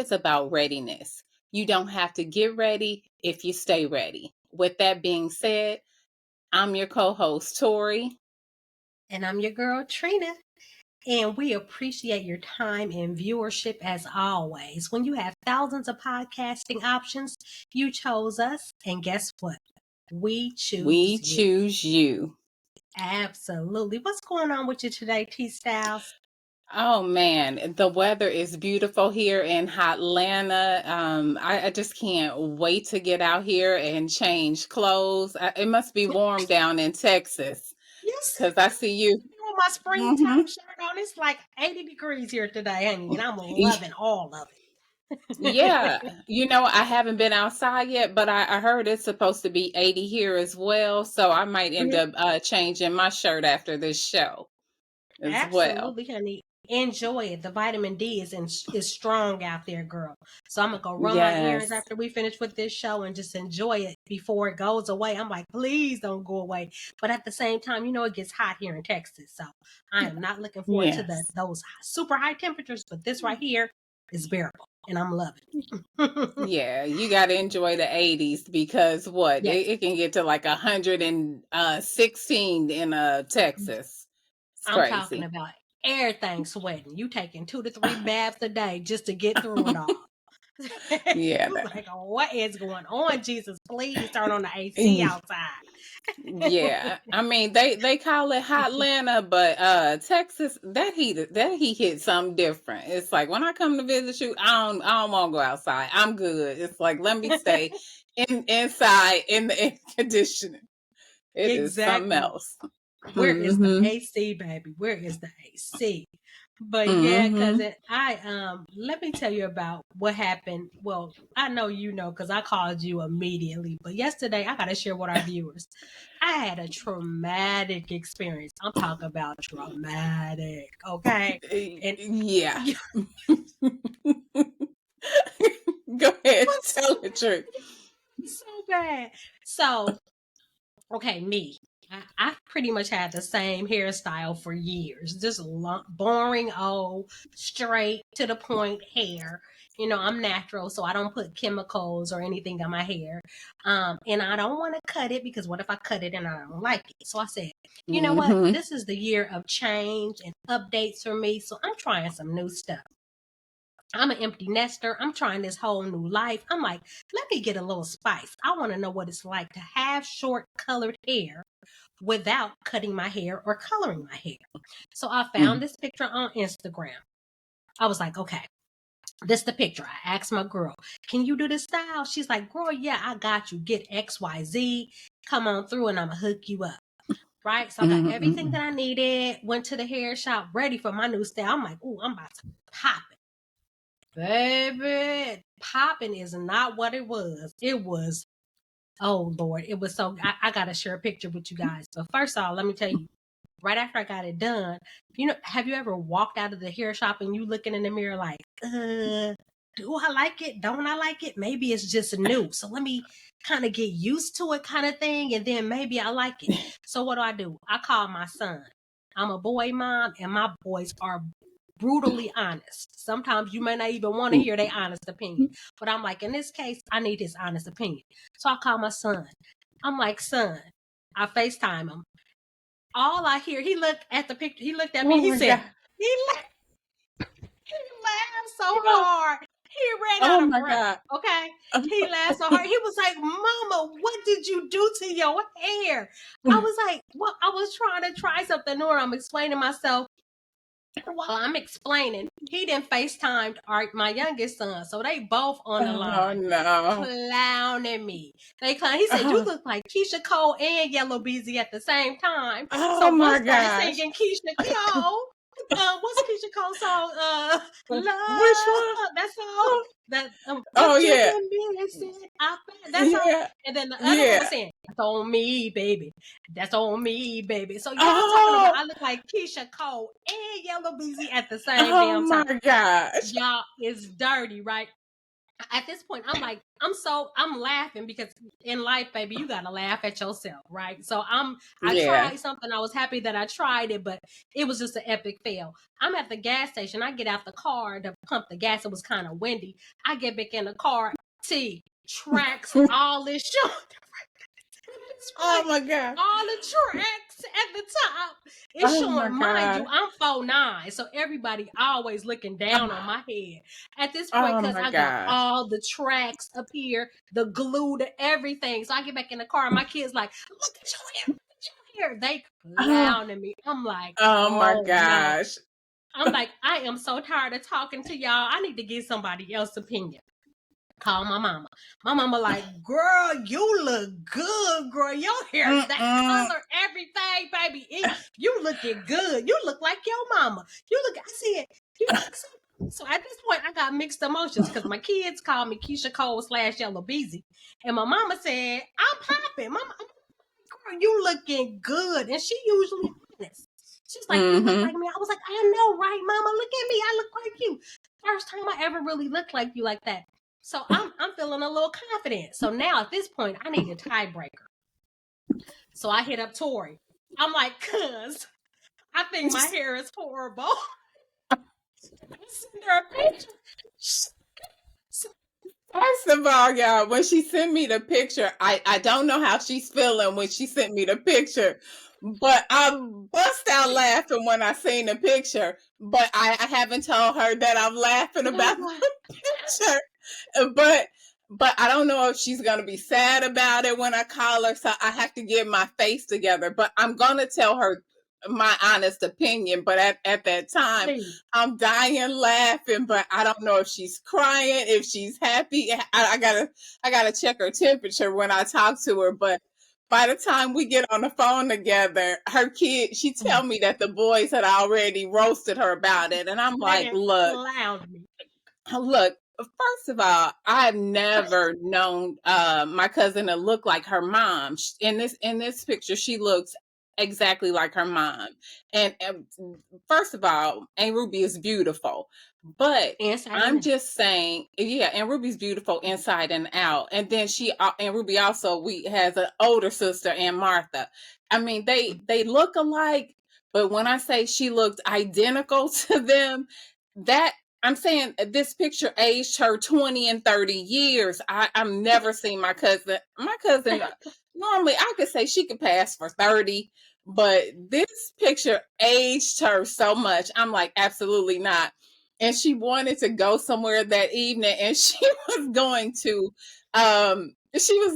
is about readiness. You don't have to get ready if you stay ready. With that being said, I'm your co-host, Tori. And I'm your girl, Trina. And we appreciate your time and viewership as always. When you have thousands of podcasting options, you chose us. And guess what? We We choose you. choose you. Absolutely. What's going on with you today, T Styles? Oh man, the weather is beautiful here in Hotlanta. I just can't wait to get out here and change clothes. It must be warm down in Texas Yes. because I see you. With my springtime shirt on, it's like 80 degrees here today, honey, and I'm loving all of it. Yeah, I haven't been outside yet, but I heard it's supposed to be 80 here as well. So I might end up changing my shirt after this show as well. Absolutely, honey. Enjoy it. The vitamin D is strong out there, girl. So I'm gonna go run my errands Yes. after we finish with this show and just enjoy it before it goes away. I'm like, please don't go away. But at the same time, it gets hot here in Texas, so I am not looking forward to Yes. those super high temperatures. But this right here is bearable, and I'm loving it. Yeah, you got to enjoy the 80s because what? Yes, It can get to like 116 in Texas. It's I'm talking crazy. about everything sweating. You taking 2 to 3 baths a day just to get through it all. Yeah. Like, what is going on? Jesus, please turn on the AC outside. Yeah. I mean, they call it Hotlanta, but Texas, that heat hits something different. It's like when I come to visit you, I don't want to go outside. I'm good. It's like let me stay inside in the air conditioning. It is something Exactly. else. Where is the Mm-hmm. AC, baby? Where is the AC? But yeah, Mm-hmm. cousin, let me tell you about what happened. Well, I know because I called you immediately. But yesterday, I gotta share with our viewers. I had a traumatic experience. I'm talking about traumatic, okay? And Yeah. it Go ahead, was tell the truth. so bad. So, okay, me. I pretty much had the same hairstyle for years. Just boring, old, straight to the point hair. I'm natural, so I don't put chemicals or anything on my hair. And I don't want to cut it because what if I cut it and I don't like it? So I said, you know what? Mm-hmm. This is the year of change and updates for me. So I'm trying some new stuff. I'm an empty nester. I'm trying this whole new life. I'm like, let me get a little spice. I want to know what it's like to have short colored hair without cutting my hair or coloring my hair. So I found this picture on Instagram. I was like, okay, this is the picture. I asked my girl, can you do this style? She's like, girl, yeah, I got you. Get XYZ. Come on through and I'm going to hook you up. Right? So I got everything that I needed. Went to the hair shop, ready for my new style. I'm like, ooh, I'm about to pop it. Baby, popping is not what it was. It was, oh Lord, it was so. I got to share a picture with you guys. But first of all, let me tell you, right after I got it done, have you ever walked out of the hair shop and you looking in the mirror like, do I like it? Don't I like it? Maybe it's just new. So let me kind of get used to it kind of thing. And then maybe I like it. So what do? I call my son. I'm a boy mom and my boys are brutally honest. Sometimes you may not even want to hear their honest opinion. But I'm like, in this case, I need his honest opinion. So I call my son. I'm like, son, I FaceTime him. All I hear, he looked at the picture, he looked at me, he said, he laughed so hard. He ran out Oh of my breath. God. Okay. He laughed so hard. He was like, Mama, what did you do to your hair? I was like, well, I was trying to try something new. I'm explaining myself. While I'm explaining, he didn't FaceTime my youngest son. So they both on the Oh line no. clowning me. He said, you look like Keisha Cole and Yellow Beezy at the same time. Oh So one my started gosh. singing Keisha Cole. What's Keisha Cole's song? Which Love. one? That song. That Oh what you yeah. been missing. That song. Yeah. And then the other one Yeah. was saying, that's on me, baby. That's on me, baby. So y'all talking about Oh. I look like Keisha Cole and Yellow Beezy at the same Oh damn my time. gosh. Y'all is dirty, right? At this point, I'm like, I'm laughing because in life, baby, you gotta laugh at yourself, right? So I Yeah. tried something. I was happy that I tried it, but it was just an epic fail. I'm at the gas station. I get out the car to pump the gas. It was kind of windy. I get back in the car. Tracks, all this shit. It's Oh like my God. all the tracks at the top. It's Oh my showing, mind you, God. I'm 4'9", so everybody always looking down on my head. At this point, Oh because my I got gosh. all the tracks up here, the glue, the everything. So I get back in the car, and my kids like, look at your hair, look at your hair. They Oh, clowning me. I'm like, oh my oh no. gosh. I'm like, I am so tired of talking to y'all. I need to get somebody else's opinion. Call my mama. My mama like, girl, you look good, girl. Your hair, that Mm-mm. color, everything, baby. You looking good. You look like your mama. You look, I said, you look so at this point, I got mixed emotions because my kids call me Keisha Cole / Yellow Beezy. And my mama said, I'm popping. Mama, girl, you looking good. And she usually honest. She's like, you look like Mm-hmm. me. I was like, I know, right, mama? Look at me. I look like you. First time I ever really looked like you like that. So I'm feeling a little confident. So now at this point, I need a tiebreaker. So I hit up Tori. I'm like, cuz I think my hair is horrible. I send her a picture. First of all, y'all, when she sent me the picture, I don't know how she's feeling when she sent me the picture, but I bust out laughing when I seen the picture. But I haven't told her that I'm laughing about the picture. But I don't know if she's gonna be sad about it when I call her, so I have to get my face together. But I'm gonna tell her my honest opinion. But at that time, Please. I'm dying laughing, but I don't know if she's crying, if she's happy. I gotta check her temperature when I talk to her. But by the time we get on the phone together, her kid, she tell me that the boys had already roasted her about it, and I'm They like, didn't look, clown me. look. First of all, I've never known my cousin to look like her mom. In this picture, she looks exactly like her mom. And first of all, Aunt Ruby is beautiful, but Inside and I'm out. just saying, yeah, Aunt Ruby's beautiful inside and out. And then Aunt Ruby also we has an older sister, Aunt Martha. I mean, they look alike, but when I say she looked identical to them, that I'm saying this picture aged her 20 and 30 years. I've never seen my cousin. My cousin, normally I could say she could pass for 30, but this picture aged her so much. I'm like, absolutely not. And she wanted to go somewhere that evening, and she was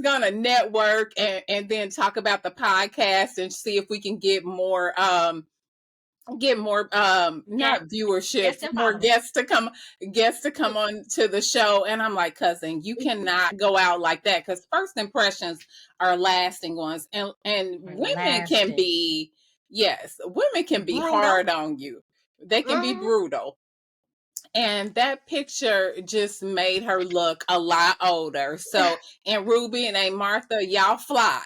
gonna network and then talk about the podcast and see if we can get more Guest, not viewership, guest and more followers. guests to come on to the show. And I'm like, cousin, you cannot go out like that, because first impressions are lasting ones, and women can Lasting. be, yes, women can be Brutal. hard on you. They can be Mm-hmm. brutal. And that picture just made her look a lot older. So, and Ruby and Aunt Martha, y'all fly.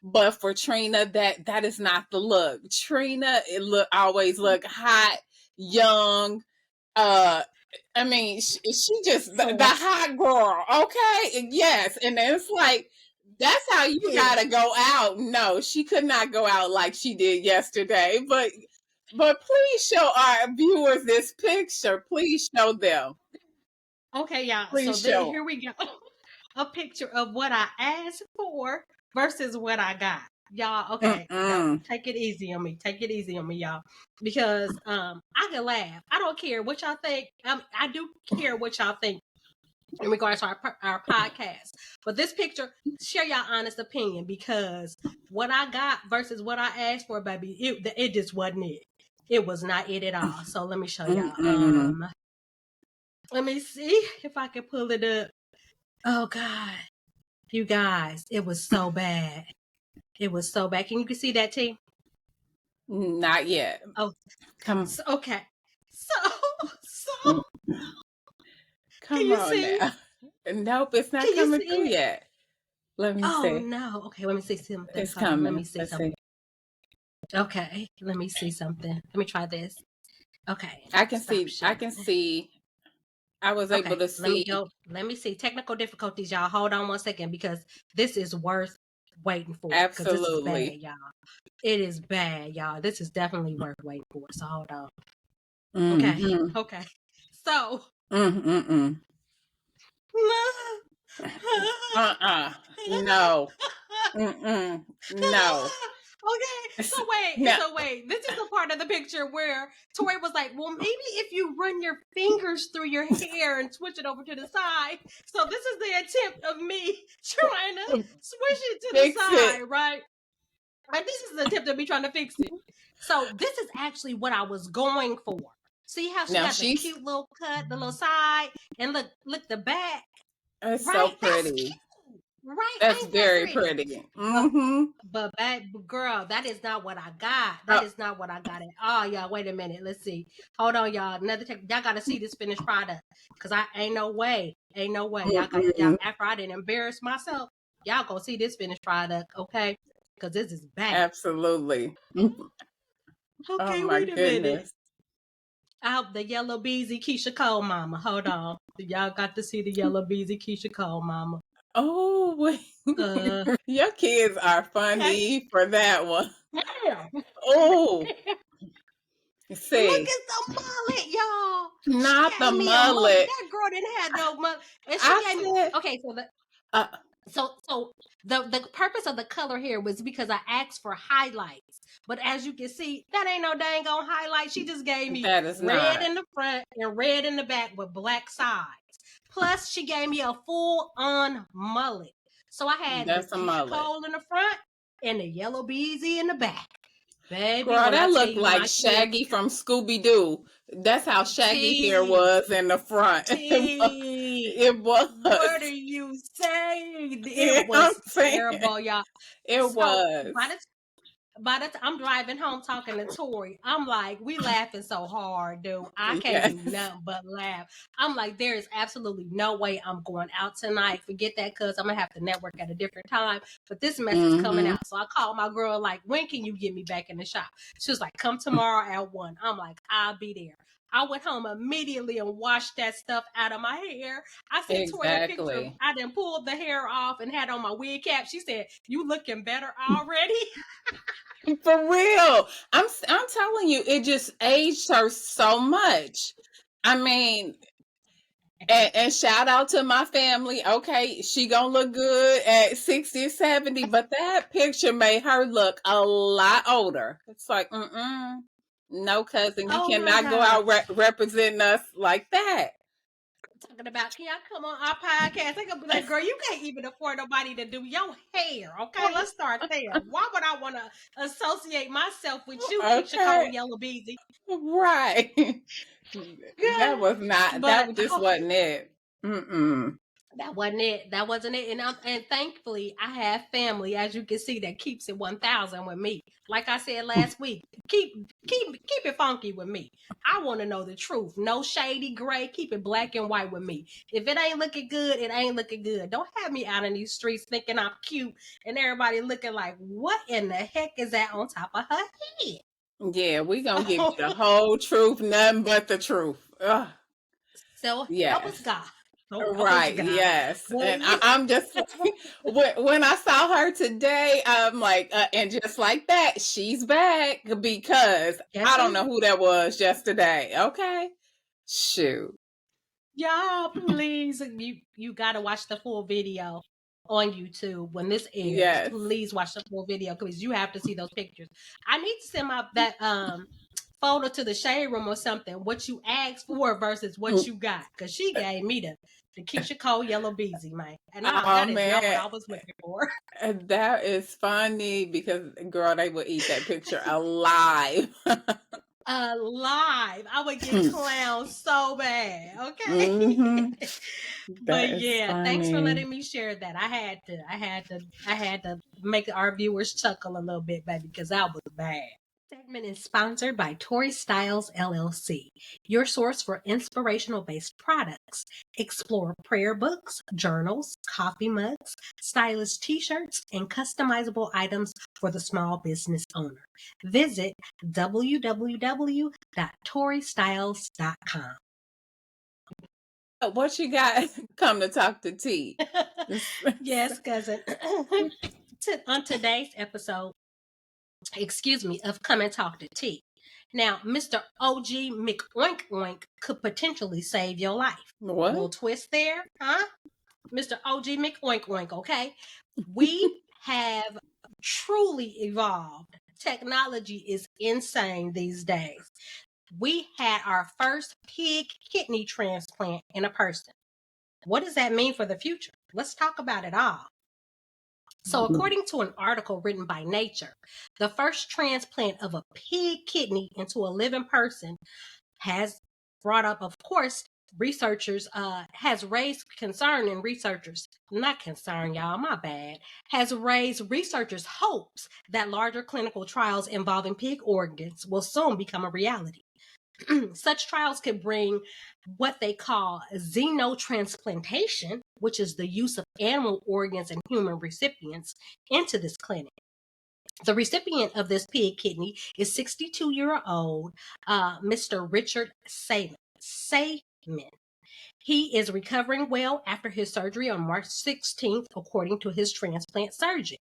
But for Trina, that is not the look. Trina, always look hot, young. Uh, I mean, she just the Short. hot girl. Okay, and yes, and it's like that's how you Yeah. gotta go out. No, she could not go out like she did yesterday. But please show our viewers this picture. Please show them. Okay, y'all. So Please then show here we go. A picture of what I asked for versus what I got. Y'all, them. okay, y'all, Mm-mm. take it easy on me. Take it easy on me, y'all. Because I can laugh. I don't care what y'all think. I do care what y'all think in regards to our podcast. But this picture, share your honest opinion, because what I got versus what I asked for, baby, it just wasn't it. It was not it at all. So let me show y'all. Mm-mm. Let me see if I can pull it up. Oh God, you guys, it was so bad. It was so bad. Can you see that, T? Not yet. Oh, Come, so, okay. So, can come you on see? now. Nope, it's not Can you coming see through it? yet. Let me Oh see. no. Okay, let me see something. It's Hold on. Let coming. me see Let's something. see. Okay, let me see something. Let me try this. Okay, I can stop see. I sharing. can see. I was able Okay, to let me see. go. Let me see. Technical difficulties, y'all. Hold on 1 second because this is worth waiting for because this is bad, Absolutely. y'all. It is bad, y'all. This is definitely worth waiting for. So hold on. Okay. Mm-hmm. Okay. So Mm-mm-mm. Uh-uh. No. Mm-mm. No. Okay, No. so wait. This is the part of the picture where Tori was like, "Well, maybe if you run your fingers through your hair and switch it over to the side." So this is the attempt of me trying to switch it to the Fix it. side, right? And this is the attempt of me trying to fix it. So this is actually what I was going for. See how she Now got the she's cute little cut, the little side, and look the back, it's so right? That's cute, pretty. right? That's Ain't that very pretty? pretty. But Mm-hmm. girl, that is not what I got. Uh, That is not what I got at all, y'all. Wait a minute. Let's see. Hold on, y'all. Y'all gotta see this finished product. Cause I ain't no way. Ain't no way. Y'all mm-mm. after I didn't embarrass myself, y'all gonna see this finished product, okay? Cause this is bad. Absolutely. Oh Okay, my wait a minute. goodness. Out the yellow beezy Keisha Cole mama. Hold on. Y'all got to see the yellow beezy Keisha Cole mama. Oh wait. Uh Your kids are okay. funny for that one. Damn. Oh, Look see. at the mullet, y'all. She Not the gave me a mullet. mullet. That girl didn't have no mullet. And she I gave me said okay, uh, so the purpose of the color here was because I asked for highlights. But as you can see, that ain't no dang on highlight. She just gave me that is red not. in the front and red in the back with black sides. Plus, she gave me a full on mullet. So I had the That's a Keisha mullet. Cole in the front and the yellow beezy in the back. Baby, Girl, when I that tell looked you like my kids, Shaggy from Scooby Doo. That's how Shaggy hair T, was in the front. T, It was. what are you saying? It I'm was saying terrible, y'all. it So was. by the time I'm driving home talking to Tori, I'm like, we laughing so hard, dude. I can't do Yes. nothing but laugh. I'm like, there is absolutely no way I'm going out tonight. Forget that, cuz I'm gonna have to network at a different time. But this mess is coming Mm-hmm. out. So I called my girl, like, when can you get me back in the shop? She was like, come tomorrow at 1. I'm like, I'll be there. I went home immediately and washed that stuff out of my hair. I sent Tori a picture of Exactly. I done pulled the hair off and had on my wig cap. She said, you looking better already? For real. I'm telling you, it just aged her so much. I mean, and shout out to my family. Okay, she gonna look good at 60 or 70, but that picture made her look a lot older. It's like, no, cousin, you Oh my cannot go God. out representing us like that. Talking about, can y'all come on our podcast? They gonna be like, girl, you can't even afford nobody to do your hair. Okay, let's start there. Why would I want to associate myself with you, Keisha Cole Okay, Yellow Beezy? right. That Yeah. was not. That But just wasn't it. Mm-mm. that wasn't it. That wasn't it. And thankfully, I have family, as you can see, that keeps it 1,000 with me. Like I said last week, keep it funky with me. I want to know the truth. No shady gray. Keep it black and white with me. If it ain't looking good, it ain't looking good. Don't have me out in these streets thinking I'm cute and everybody looking like, what in the heck is that on top of her head? Yeah, we gonna give you So, the whole truth, nothing but the truth. Ugh. so help us Yes. God. So help us Right, God. yes. But And I'm just like, when I saw her today, I'm like, and just like that, she's back because yes, I don't she know who that was yesterday. Okay. Shoot. y'all, please, you gotta watch the full video on YouTube when this airs. Yes. Please watch the full video because you have to see those pictures. I need to send my that photo to the shade room or something. What you asked for versus what you got, because she gave me the Keisha Cole Yellow Beezy, man, and Oh that is not what man. I was looking for. That is funny because girl, they would eat that picture alive. Alive, I would get clowned so bad. Okay. Hmm. That But is yeah, thanks for funny. letting me share that. I had to make our viewers chuckle a little bit, baby, because that was bad. Segment is sponsored by Tori Styles LLC, your source for inspirational based products. Explore prayer books, journals, coffee mugs, stylish t-shirts, and customizable items for the small business owner. Visit www.toristyles.com. What you got? Come to talk to T. Yes, cousin. On today's episode, excuse me, of Come and Talk to T. Now, Mr. OG McOink Oink could potentially save your life. Little What? twist there, huh? Mr. OG McOink Oink, okay? We have truly evolved. Technology is insane these days. We had our first pig kidney transplant in a person. What does that mean for the future? Let's talk about it all. So, according to an article written by Nature, the first transplant of a pig kidney into a living person has brought up, of course, researchers, has raised concern in researchers, not concern, y'all, my bad, has raised researchers' hopes that larger clinical trials involving pig organs will soon become a reality. Such trials could bring what they call xenotransplantation, which is the use of animal organs and human recipients, into this clinic. The recipient of this pig kidney is 62-year-old Mr. Richard Saman. He is recovering well after his surgery on March 16th, according to his transplant surgeon.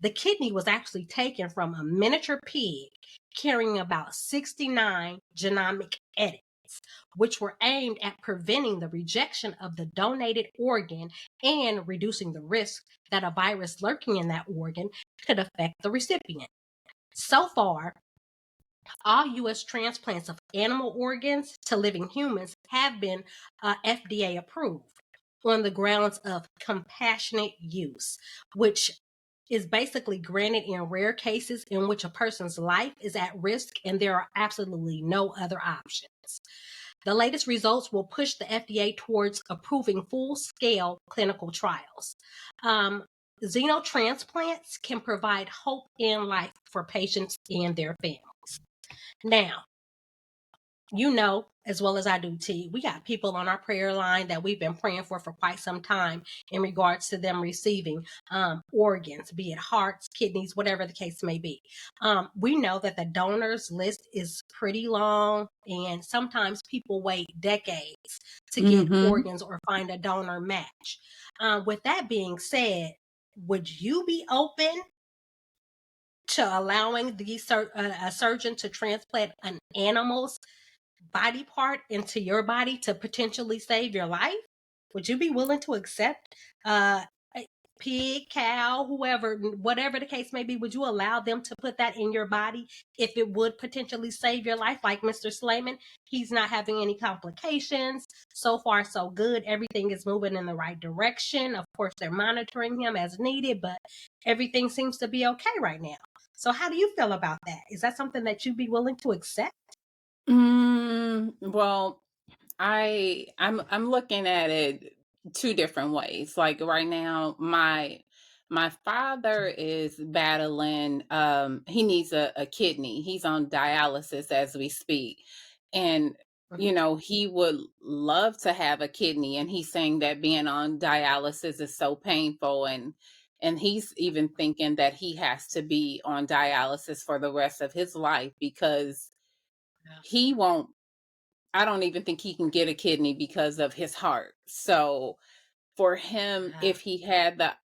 The kidney was actually taken from a miniature pig carrying about 69 genomic edits, which were aimed at preventing the rejection of the donated organ and reducing the risk that a virus lurking in that organ could affect the recipient. So far, all U.S. transplants of animal organs to living humans have been FDA approved on the grounds of compassionate use, which is basically granted in rare cases in which a person's life is at risk and there are absolutely no other options. The latest results will push the FDA towards approving full-scale clinical trials. Xenotransplants can provide hope in life for patients and their families. Now, you know, as well as I do, T, we got people on our prayer line that we've been praying for quite some time in regards to them receiving organs, be it hearts, kidneys, whatever the case may be. We know that the donors list is pretty long, and sometimes people wait decades to get Mm-hmm. organs or find a donor match. With that being said, would you be open to allowing a surgeon to transplant an animal's body part into your body to potentially save your life? Would you be willing to accept a pig, cow, whoever, whatever the case may be? Would you allow them to put that in your body if it would potentially save your life? Like Mr. Slayman, he's not having any complications. So far, so good. Everything is moving in the right direction. Of course, they're monitoring him as needed, but everything seems to be okay right now. So how do you feel about that? Is that something that you'd be willing to accept? Well, I'm looking at it two different ways. Like right now, my father is battling he needs a kidney. He's on dialysis as we speak. And Mhm. he would love to have a kidney, and he's saying that being on dialysis is so painful, and he's even thinking that he has to be on dialysis for the rest of his life because Yeah. he won't I don't even think he can get a kidney because of his heart. So for him, Yeah. if he had the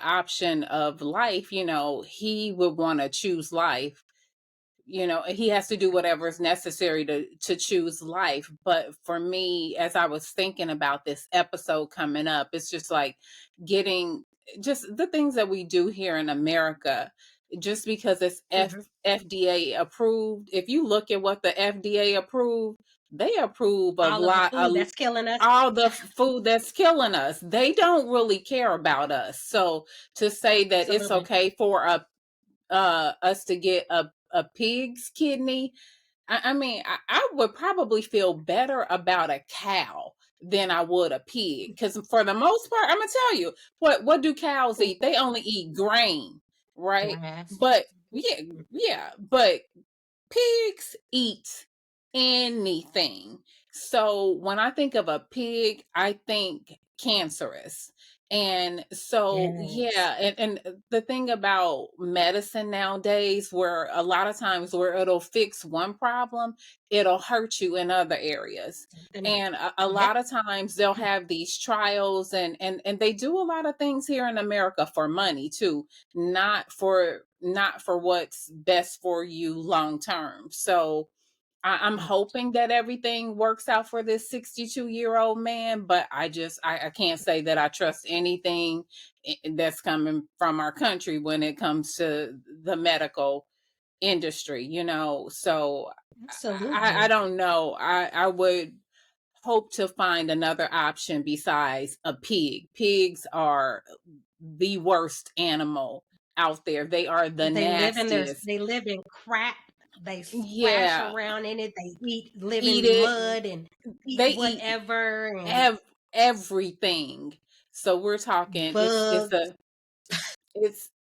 option of life, he would want to choose life. He has to do whatever is necessary to choose life. But for me, as I was thinking about this episode coming up, it's just like getting just the things that we do here in America, just because it's Mhm. FDA approved. If you look at what the FDA approved, they approve a All of the lot food that's killing us. all the food that's killing us. They don't really care about us. So to say that it's Absolutely. okay for us to get a pig's kidney, I mean, I would probably feel better about a cow than I would a pig, because for the most part, I'm gonna tell you what do cows eat? They only eat grain, right? Grass. But yeah, but pigs eat anything. So when I think of a pig, I think cancerous. And so, Yes. yeah, and the thing about medicine nowadays, where a lot of times where it'll fix one problem, it'll hurt you in other areas. And And a yep. lot of times they'll have these trials, and they do a lot of things here in America for money too, not for what's best for you long term. So I'm hoping that everything works out for this 62-year-old man, but I can't say that I trust anything that's coming from our country when it comes to the medical industry, So I Absolutely. don't know. I would hope to find another option besides a pig. Pigs are the worst animal out there. They are the nastiest. They live in crap. They splash Yeah, around in it. They live eat in it. mud and eat They eat whatever and ev- everything. So we're talking bugs.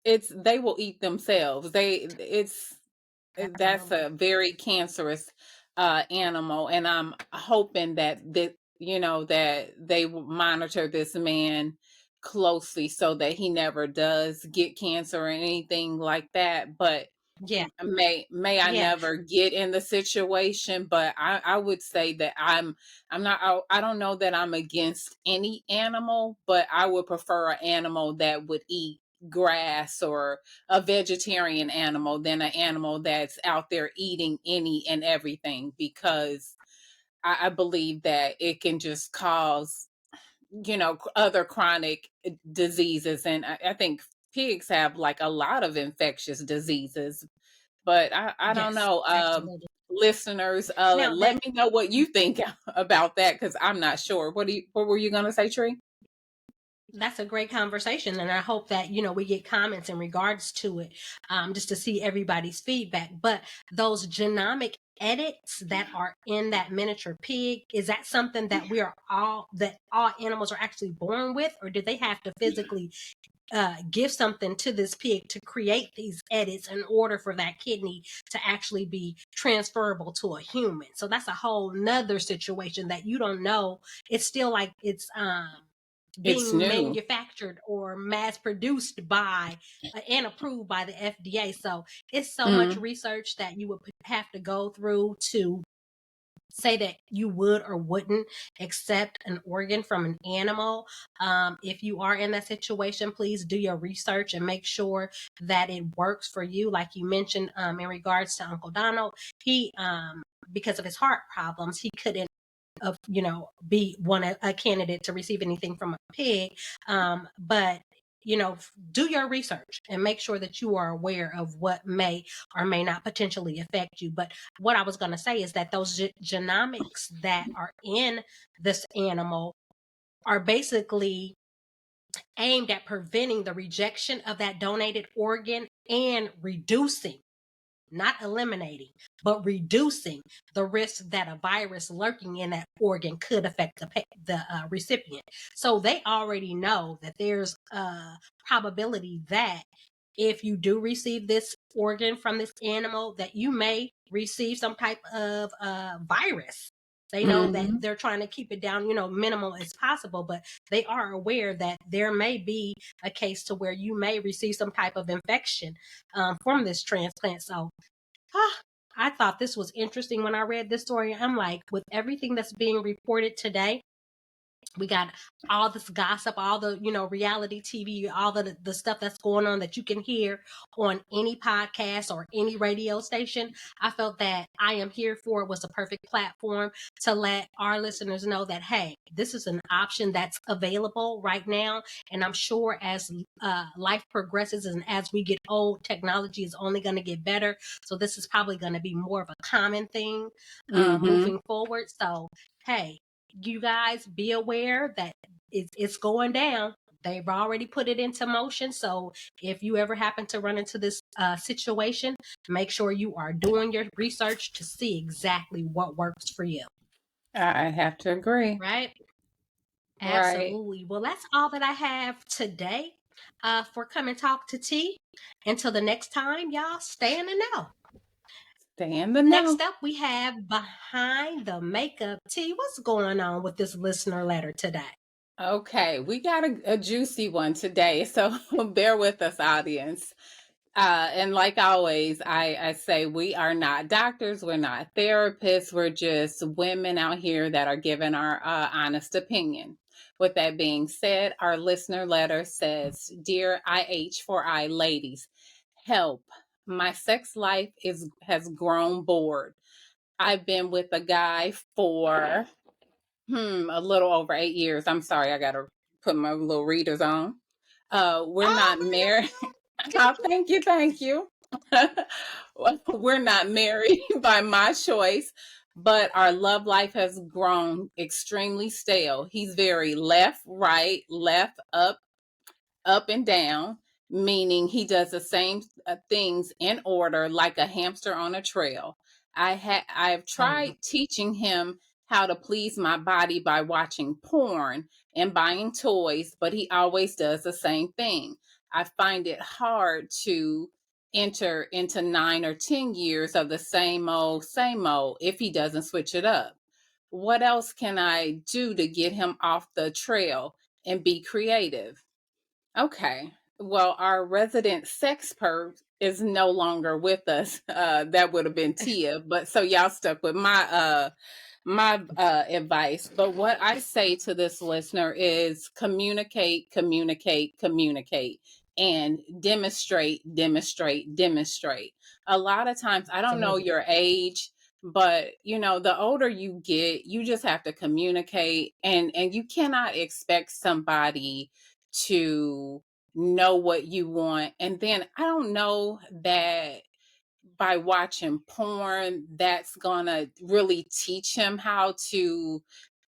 it's they will eat themselves. That's Absolutely. a very cancerous animal, and I'm hoping that they will monitor this man closely so that he never does get cancer or anything like that. But Yeah. may I Yeah. never get in the situation, but I would say that I'm not I don't know that I'm against any animal, but I would prefer an animal that would eat grass, or a vegetarian animal, than an animal that's out there eating any and everything, because I believe that it can just cause other chronic diseases. And I think pigs have like a lot of infectious diseases, but I don't Yes. know. Absolutely. Listeners, Now let that me know what you think about that, because I'm not sure. What were you gonna say, Tree? that's a great conversation, and I hope that we get comments in regards to it, just to see everybody's feedback. But those genomic edits that are in that miniature pig, is that something that all animals are actually born with, or did they have to physically give something to this pig to create these edits in order for that kidney to actually be transferable to a human? So that's a whole nother situation that you don't know. It's still like it's It's being new. manufactured or mass produced by and approved by the FDA. So it's so much Mm, research that you would have to go through to say that you would or wouldn't accept an organ from an animal. If you are in that situation, please do your research and make sure that it works for you. Like you mentioned, in regards to Uncle Donald, he because of his heart problems, he couldn't be a candidate to receive anything from a pig. But do your research and make sure that you are aware of what may or may not potentially affect you. But what I was going to say is that those genomics that are in this animal are basically aimed at preventing the rejection of that donated organ and reducing, not eliminating, but reducing the risk that a virus lurking in that organ could affect the recipient. So they already know that there's a probability that if you do receive this organ from this animal, that you may receive some type of virus. They know that hmm they're trying to keep it down, minimal as possible, but they are aware that there may be a case to where you may receive some type of infection from this transplant. So I thought this was interesting when I read this story. I'm like, with everything that's being reported today, we got all this gossip, all the reality TV, all the stuff that's going on that you can hear on any podcast or any radio station. I felt that I Am Here For It was a perfect platform to let our listeners know that, hey, this is an option that's available right now, and I'm sure as life progresses and as we get old, technology is only going to get better. So this is probably going to be more of a common thing hmm moving forward. So hey, you guys be aware that it's going down. They've already put it into motion. So if you ever happen to run into this situation, make sure you are doing your research to see exactly what works for you. I have to agree. Right? Right. Absolutely. Well, that's all that I have today for Come and Talk to T. Until the next time, y'all stay in the know. Stay in the Next know. up, we have Behind the Makeup Tea. What's going on with this listener letter today? Okay, we got a juicy one today, so bear with us, audience. And like always, I say we are not doctors, we're not therapists, we're just women out here that are giving our honest opinion. With that being said, our listener letter says, "Dear IH4I ladies, help. My sex life has grown bored. I've been with a guy for a little over 8 years. I'm sorry, I gotta put my little readers on. We're Oh not my married. God. Oh, thank you, thank you. Well, we're not married by my choice, but our love life has grown extremely stale. He's very left, right, left, up and down, meaning he does the same things in order like a hamster on a trail. I've Oh, tried teaching him how to please my body by watching porn and buying toys, but he always does the same thing. I find it hard to enter into 9 or 10 years of the same old if he doesn't switch it up. What else can I do to get him off the trail and be creative? Okay. Well, our resident sexpert is no longer with us. That would have been Tia, but so y'all stuck with my advice. But what I say to this listener is communicate, communicate, communicate, and demonstrate, demonstrate, demonstrate. A lot of times, I don't know absolutely. your age, but the older you get, you just have to communicate, and you cannot expect somebody to know what you want. And then I don't know that by watching porn that's gonna really teach him how to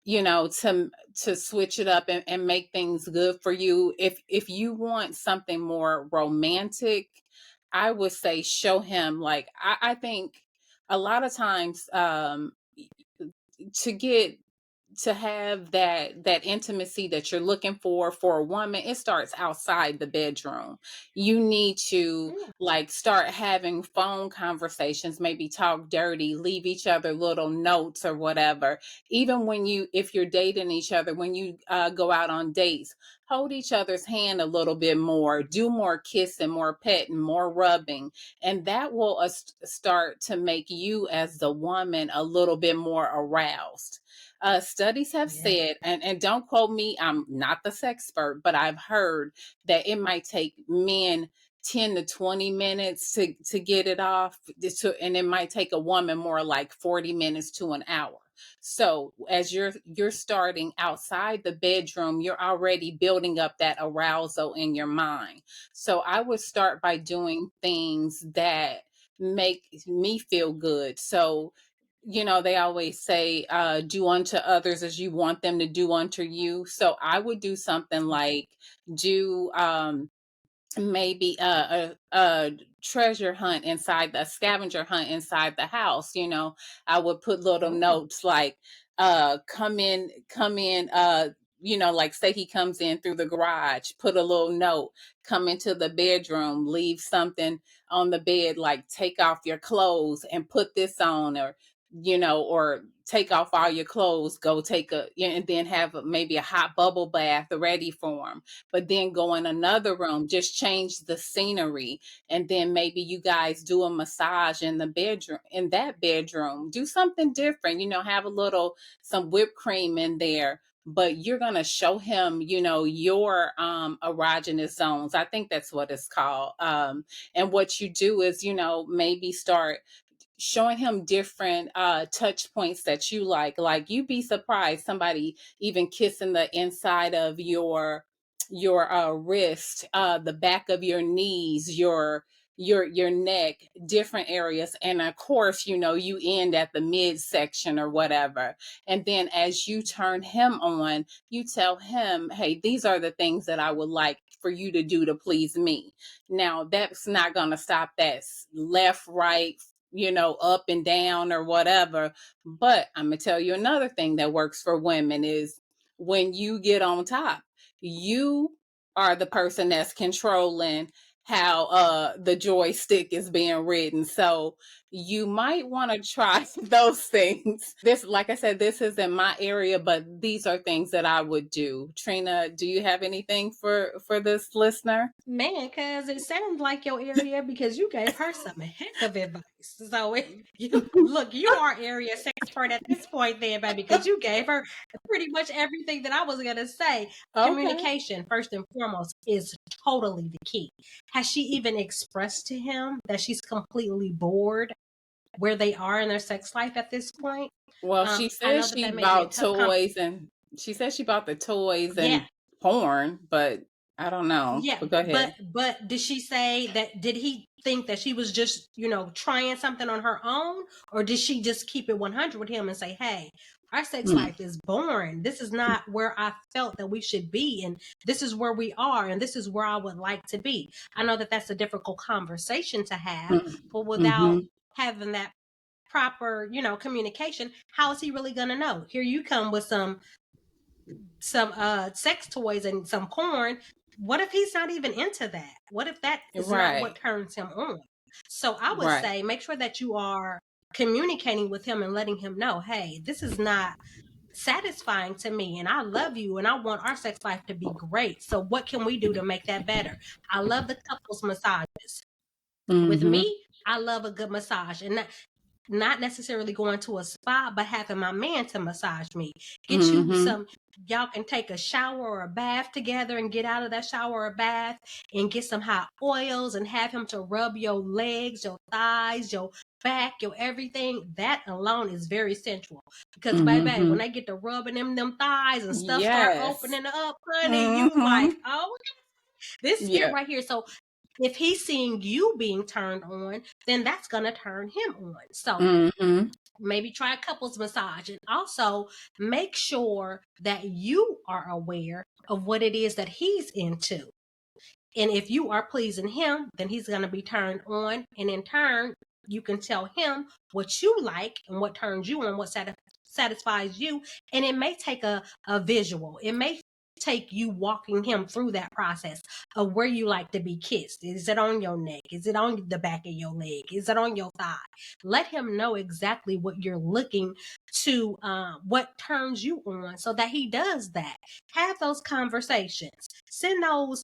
to switch it up and make things good for you. If you want something more romantic, I would say show him, like, I think a lot of times, to get to have that intimacy that you're looking for a woman, it starts outside the bedroom. You need to, Yeah. like, start having phone conversations, maybe talk dirty, leave each other little notes or whatever. Even when if you're dating each other, when you go out on dates, hold each other's hand a little bit more, do more kissing, more petting, more rubbing, and that will start to make you as the woman a little bit more aroused. Studies have Yeah. said, and don't quote me, I'm not the sexpert, but I've heard that it might take men 10 to 20 minutes to get it off, and it might take a woman more like 40 minutes to an hour. So as you're starting outside the bedroom, you're already building up that arousal in your mind. So I would start by doing things that make me feel good. So they always say, do unto others as you want them to do unto you. So I would do something like do maybe a treasure hunt inside the scavenger hunt inside the house. I would put little Oh, notes like, come in, like, say he comes in through the garage, put a little note, come into the bedroom, leave something on the bed, like take off your clothes and put this on, or take off all your clothes, go take and then have maybe a hot bubble bath ready for him. But then go in another room, just change the scenery, and then maybe you guys do a massage in the bedroom, in that bedroom. Do something different, have a little some whipped cream in there, but you're going to show him, your erogenous zones. I think that's what it's called. And what you do is, maybe start showing him different touch points that you like you'd be surprised, somebody even kissing the inside of your wrist, the back of your knees, your neck, different areas. And of course, you end at the midsection or whatever. And then as you turn him on, you tell him, hey, these are the things that I would like for you to do to please me. Now, that's not going to stop that left, right, up and down or whatever. But I'm going to tell you another thing that works for women is when you get on top, you are the person that's controlling. how the joystick is being ridden. So you might want to try those things. This, like I said, this isn't my area, but these are things that I would do. Trina, do you have anything for this listener? Man, because it sounds like your area because you gave her some heck of advice. So look, you are area expert at this point then, baby, because you gave her pretty much everything that I was going to say. Okay. Communication, first and foremost, is totally the key. Has she even expressed to him that she's completely bored where they are in their sex life at this point? Well, she I know says that she that may be a bought tough toys and she says she bought the toys yeah. and porn, but I don't know. Yeah, But go but ahead. did she say that, did he think that she was just, trying something on her own, or did she just keep it 100 with him and say, "Hey, our sex Mm, life is boring. This is not where I felt that we should be, and this is where we are, and this is where I would like to be." I know that that's a difficult conversation to have, mm, but without mhm. having that proper, communication, how is he really going to know? Here you come with some sex toys and some porn. What if he's not even into that? What if that is not what Right. turns him on? So I would Right. say make sure that you are communicating with him and letting him know, hey, this is not satisfying to me, and I love you, and I want our sex life to be great. So what can we do to make that better? I love the couples massages. With Mhm. me, I love a good massage, and not necessarily going to a spa, but having my man to massage me. Get you Mhm. some, y'all can take a shower or a bath together and get out of that shower or bath and get some hot oils and have him to rub your legs, your thighs, your back, your everything. That alone is very sensual. Because baby, when Mhm. they get to rubbing them thighs and stuff start Yes. opening up, honey, you like, Mhm. oh, this is it Yeah. right here. So if he's seeing you being turned on, then that's gonna turn him on. So Mhm. maybe try a couples massage, and also make sure that you are aware of what it is that he's into. And if you are pleasing him, then he's going to be turned on. And in turn, you can tell him what you like and what turns you on, what satisfies you. And it may take a visual. It may take you walking him through that process of where you like to be kissed. Is it on your neck? Is it on the back of your leg? Is it on your thigh? Let him know exactly what you're looking to, what turns you on, so that he does that. Have those conversations. Send those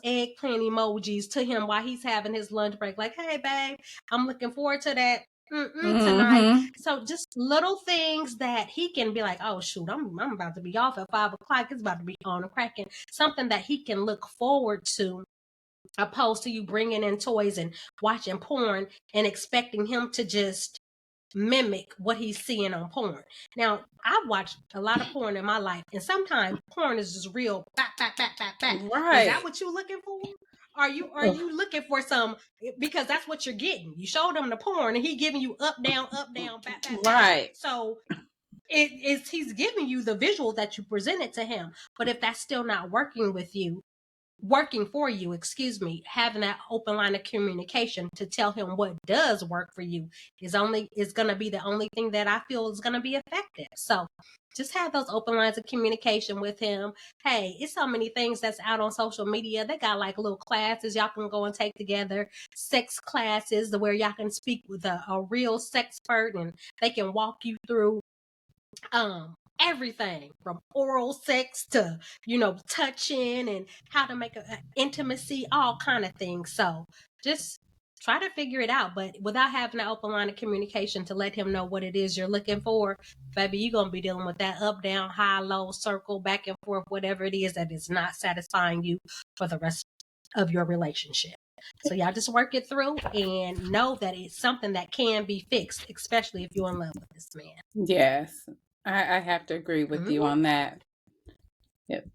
eggplant emojis to him while he's having his lunch break. Like, hey, babe, I'm looking forward to that tonight. Mhm. So just little things that he can be like, oh, shoot, I'm about to be off at 5 o'clock. It's about to be on and cracking. Something that he can look forward to, opposed to you bringing in toys and watching porn and expecting him to just mimic what he's seeing on porn. Now, I've watched a lot of porn in my life, and sometimes porn is just real back, back, back, back, back. Is that Right. what you're looking for? Are you looking for some, because that's what you're getting. You showed him the porn and he giving you up, down, back, back, back. Right. So it is, he's giving you the visual that you presented to him. But if that's still not working for you, excuse me, having that open line of communication to tell him what does work for you is going to be the only thing that I feel is going to be effective. So just have those open lines of communication with him. Hey, it's so many things that's out on social media. They got like little classes y'all can go and take together, sex classes where y'all can speak with a real sex expert, and they can walk you through everything from oral sex to touching and how to make a intimacy, all kind of things. So just try to figure it out, but without having an open line of communication to let him know what it is you're looking for, baby, you're gonna be dealing with that up, down, high, low, circle, back and forth, whatever it is that is not satisfying you for the rest of your relationship. So y'all just work it through and know that it's something that can be fixed, especially if you're in love with this man. Yes. I have to agree with you Mhm. on that. Yep.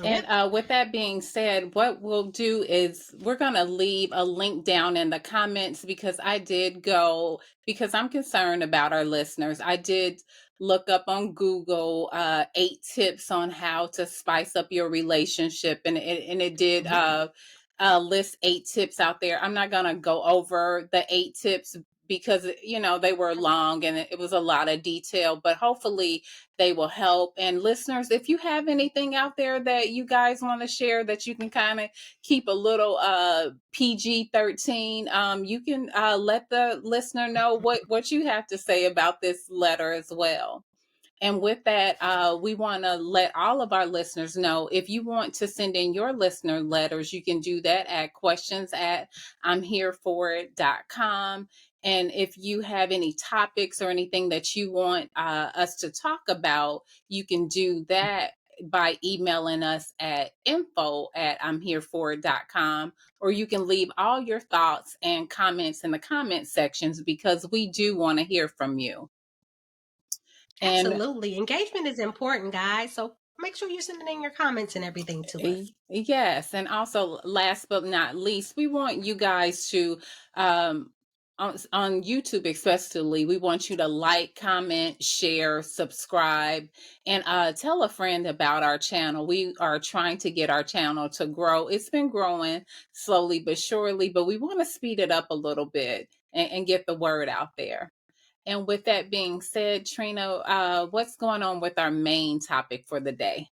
Yep. And with that being said, what we'll do is we're going to leave a link down in the comments, because I did go, because I'm concerned about our listeners. I did look up on Google 8 tips on how to spice up your relationship, and it did Mhm. list 8 tips out there. I'm not going to go over the 8 tips because they were long and it was a lot of detail, but hopefully they will help. And listeners, if you have anything out there that you guys want to share that you can kind of keep a little PG-13, you can let the listener know what you have to say about this letter as well. And with that, we want to let all of our listeners know, if you want to send in your listener letters, you can do that at questions@I'mHereForIt.com. And if you have any topics or anything that you want us to talk about, you can do that by emailing us at info@I'mHereForIt.com, or you can leave all your thoughts and comments in the comment sections, because we do want to hear from you. And Absolutely. Engagement is important, guys. So make sure you're sending in your comments and everything to us. Yes, and also last but not least, we want you guys to on YouTube especially, we want you to like, comment, share, subscribe, and tell a friend about our channel. We are trying to get our channel to grow. It's been growing slowly but surely, but we want to speed it up a little bit and get the word out there. And with that being said, Trina, what's going on with our main topic for the day?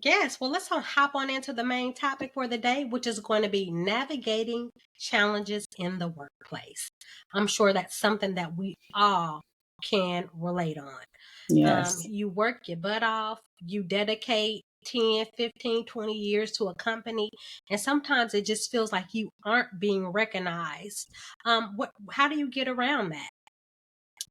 Yes, well, let's hop on into the main topic for the day, which is going to be navigating challenges in the workplace. I'm sure that's something that we all can relate on. Yes. You work your butt off, you dedicate 10, 15, 20 years to a company, and sometimes it just feels like you aren't being recognized. How do you get around that?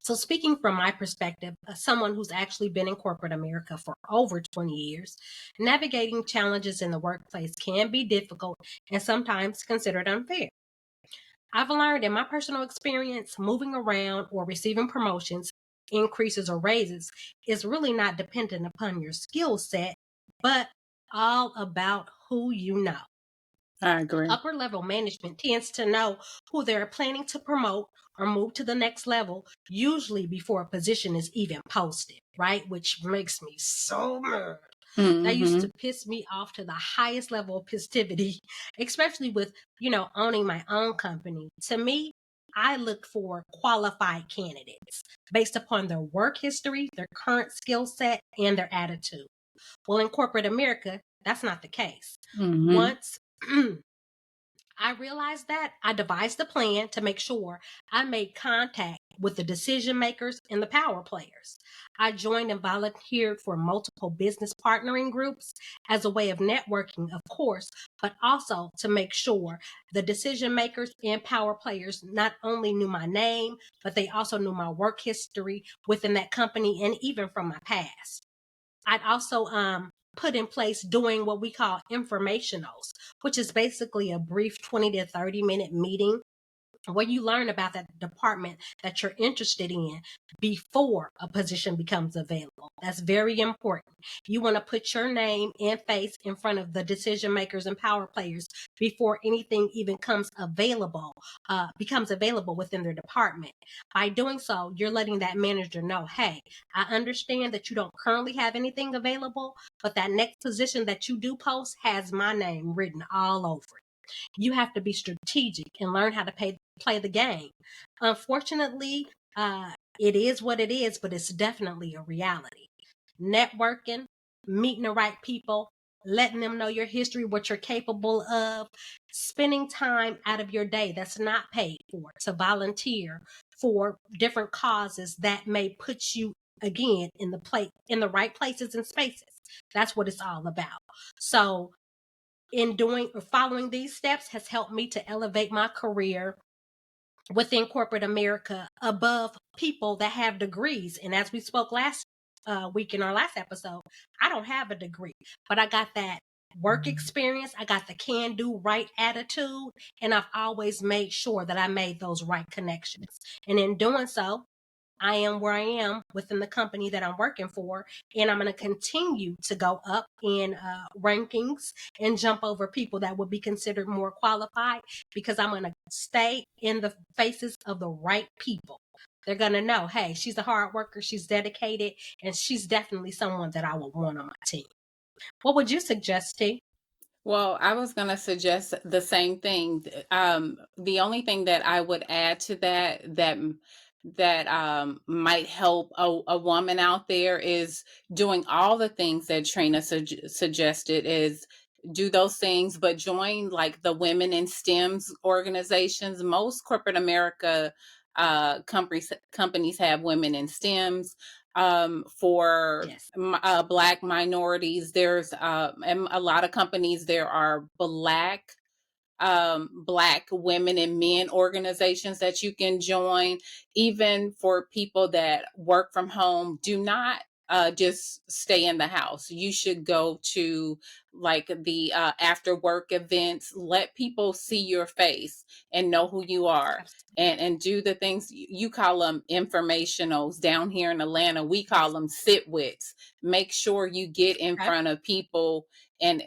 So, speaking from my perspective, someone who's actually been in corporate America for over 20 years, navigating challenges in the workplace can be difficult and sometimes considered unfair. I've learned in my personal experience, moving around or receiving promotions, increases, or raises is really not dependent upon your skill set, but all about who you know. I agree. Upper level management tends to know who they're planning to promote or move to the next level, usually before a position is even posted, right? Which makes me so mad. That used Mm-hmm. to piss me off to the highest level of festivity, especially with, owning my own company. To me, I look for qualified candidates based upon their work history, their current skill set, and their attitude. Well, in corporate America, that's not the case. Mm-hmm. Once I realized that, I devised a plan to make sure I made contact with the decision makers and the power players. I joined and volunteered for multiple business partnering groups as a way of networking, of course, but also to make sure the decision makers and power players not only knew my name, but they also knew my work history within that company and even from my past. I'd also put in place doing what we call informationals, which is basically a brief 20 to 30-minute meeting where you learn about that department that you're interested in before a position becomes available. That's very important. You want to put your name and face in front of the decision makers and power players before anything even becomes available within their department. By doing so, you're letting that manager know, hey, I understand that you don't currently have anything available, but that next position that you do post has my name written all over it. You have to be strategic and learn how to play the game. Unfortunately, it is what it is, but it's definitely a reality. Networking, meeting the right people, letting them know your history, what you're capable of, spending time out of your day that's not paid for to volunteer for different causes that may put you again in the right places and spaces. That's what it's all about. So in doing or following these steps has helped me to elevate my career within corporate America above people that have degrees. And as we spoke last week in our last episode, I don't have a degree, but I got that work experience. I got the can do right attitude. And I've always made sure that I made those right connections. And in doing so, I am where I am within the company that I'm working for, and I'm going to continue to go up in rankings and jump over people that would be considered more qualified because I'm going to stay in the faces of the right people. They're going to know, hey, she's a hard worker, she's dedicated, and she's definitely someone that I would want on my team. What would you suggest, T? Well, I was going to suggest the same thing. The only thing that I would add to that might help a woman out there is doing all the things that Trina suggested is do those things, but join like the Women in STEMs organizations. Most corporate America companies have women in STEMs. For Yes, Black minorities, there's and a lot of companies, there are Black women and men organizations that you can join. Even for people that work from home, do not just stay in the house. You should go to like the after work events. Let people see your face and know who you are, absolutely. and do the things you call them informationals. Down here in Atlanta, we call Yes. them sit wits. Make sure you get in Okay. front of people and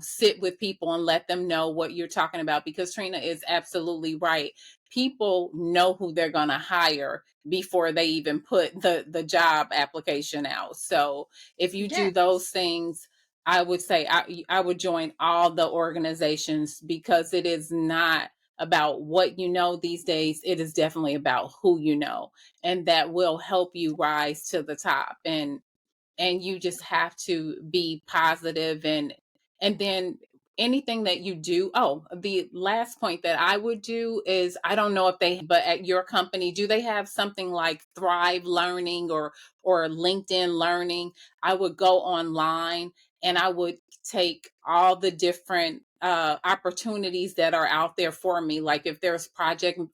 sit with people and let them know what you're talking about, because Trina is absolutely right. People know who they're going to hire before they even put the job application out. So if you do Yes. those things, I would say I would join all the organizations, because it is not about what you know these days. It is definitely about who you know, and that will help you rise to the top. And you just have to be positive, and then anything that you do. Oh, the last point that I would do is, I don't know if they, but at your company, do they have something like Thrive Learning or LinkedIn Learning? I would go online and I would take all the different opportunities that are out there for me. Like if there's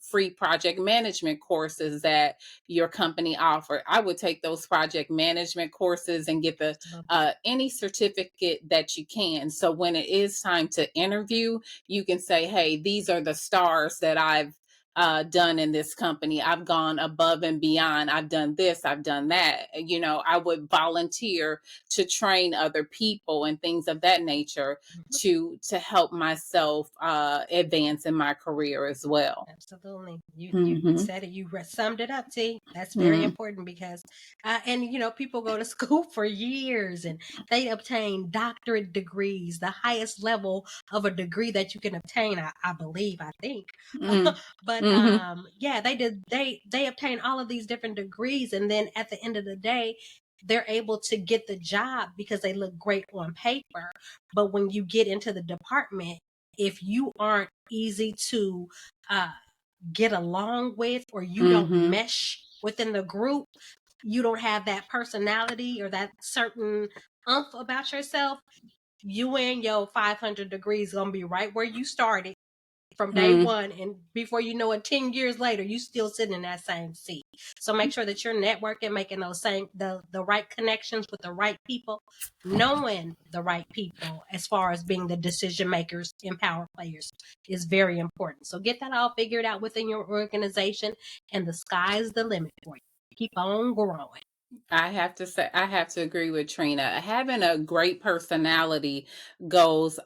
free project management courses that your company offer, I would take those project management courses and get the Absolutely. any certificate that you can. So when it is time to interview, you can say, "Hey, these are the stars that I've done in this company. I've gone above and beyond. I've done this. I've done that." I would volunteer to train other people and things of that nature Mhm. to help myself advance in my career as well. Absolutely. You Hmm. said it. You summed it up. T. That's very Mm, important because, and people go to school for years and they obtain doctorate degrees, the highest level of a degree that you can obtain. I believe. I think. mm, But mhm, yeah, they did. They obtain all of these different degrees, and then at the end of the day, they're able to get the job because they look great on paper. But when you get into the department, if you aren't easy to uh, get along with, or you don't mhm, mesh within the group, you don't have that personality or that certain umph about yourself, you and your 500 degrees gonna be right where you started from day mm. one, and before you know it, 10 years later you still sitting in that same seat. So make sure that you're networking, making those same the right connections with the right people, knowing the right people as far as being the decision makers and power players is very important. So get that all figured out within your organization, and the sky's the limit for you. Keep on growing. I have to say, I have to agree with Trina. Having a great personality goes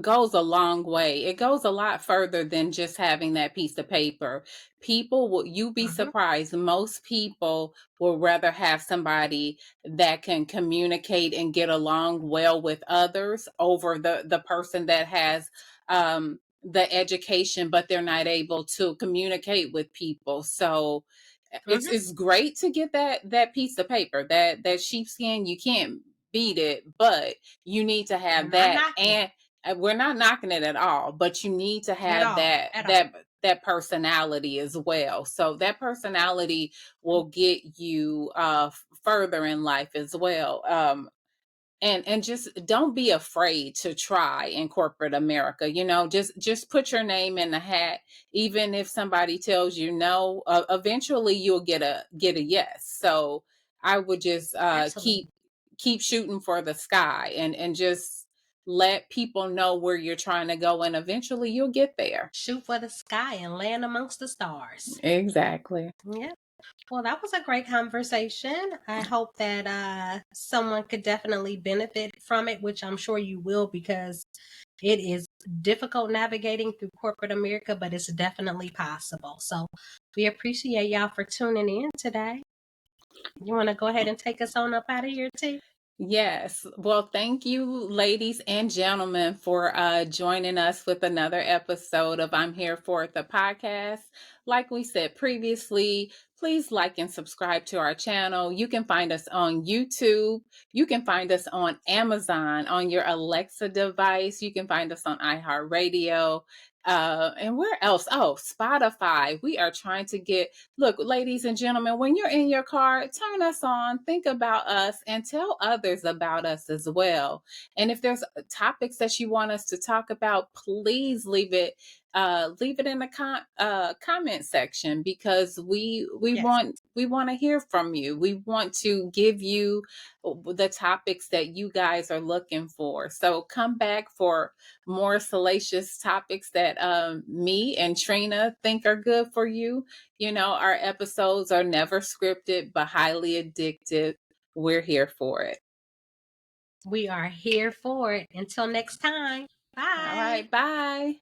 goes a long way. It goes a lot further than just having that piece of paper. People will You be Hmm. surprised. Most people will rather have somebody that can communicate and get along well with others over the person that has the education, but they're not able to communicate with people. So Hmm. it's great to get that piece of paper, that sheepskin. You can't beat it, but you need to We're have not that. knocking it And we're not knocking it at all, but you need to at have all, that at all. that personality as well. So that personality will get you further in life as well. And just don't be afraid to try in corporate America. Just put your name in the hat. Even if somebody tells you no, eventually you'll get a yes. So I would just Absolutely. keep shooting for the sky, and just let people know where you're trying to go, and eventually you'll get there. Shoot for the sky and land amongst the stars. Exactly. Yeah. Well, that was a great conversation. I hope that someone could definitely benefit from it, which I'm sure you will, because it is difficult navigating through corporate America, but it's definitely possible. So we appreciate y'all for tuning in today. You want to go ahead and take us on up out of here, T? Yes. Well, thank you, ladies and gentlemen, for joining us with another episode of I'm Here For It, the podcast. Like we said previously, please like and subscribe to our channel. You can find us on YouTube. You can find us on Amazon on your Alexa device. You can find us on iHeartRadio. And where else? Oh, Spotify. We are trying to get, look, ladies and gentlemen, when you're in your car, turn us on, think about us, and tell others about us as well. And if there's topics that you want us to talk about, please leave it in the comment section, because we Yes. want to hear from you. We want to give you the topics that you guys are looking for. So come back for more salacious topics that me and Trina think are good for you. You know, our episodes are never scripted, but highly addictive. We're here for it. We are here for it. Until next time. All Bye. right, bye.